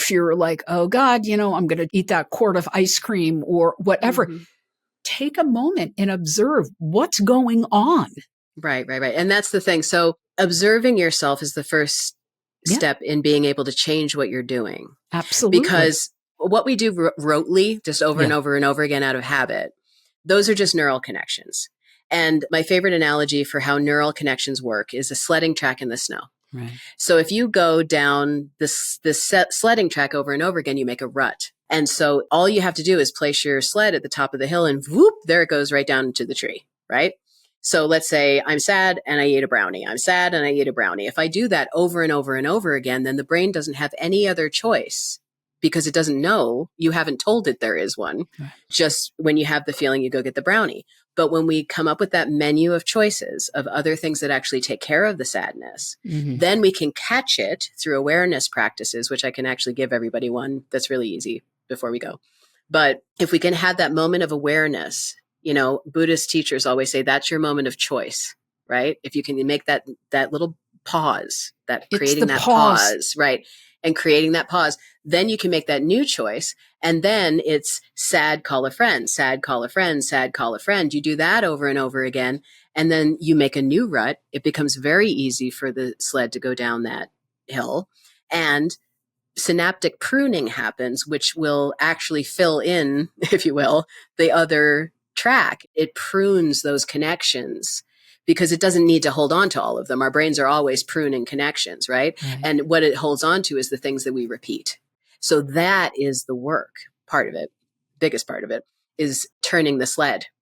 if you're like, oh God, I'm going to eat that quart of ice cream or whatever, Mhm. take a moment and observe what's going on. Right. And that's the thing. So observing yourself is the first Yeah, step in being able to change what you're doing. absolutely. Because what we do rotely, just over and Yeah, over and over again out of habit, those are just neural connections. And my favorite analogy for how neural connections work is a sledding track in the snow. right. So if you go down this sledding track over and over again, you make a rut. And so all you have to do is place your sled at the top of the hill and whoop, there it goes right down to the tree, right? So let's say I'm sad and I ate a brownie. I'm sad and I ate a brownie. If I do that over and over and over again, then the brain doesn't have any other choice because it doesn't know. You haven't told it there is one. Right. Just when you have the feeling, you go get the brownie. But when we come up with that menu of choices of other things that actually take care of the sadness, Mm-hmm. then we can catch it through awareness practices, which I can actually give everybody one that's really easy before we go. But if we can have that moment of awareness, Buddhist teachers always say that's your moment of choice, right? If you can make that little pause, It's the creating that pause. pause, right? And creating that pause, then you can make that new choice. And then it's sad, call a friend, sad, call a friend, sad, call a friend. You do that over and over again. And then you make a new rut. It becomes very easy for the sled to go down that hill. And synaptic pruning happens, which will actually fill in, if you will, the other track. It prunes those connections because it doesn't need to hold on to all of them. Our brains are always pruning connections, right? And what it holds on to is the things that we repeat. So that is the work part of it. Biggest part of it is turning the sled.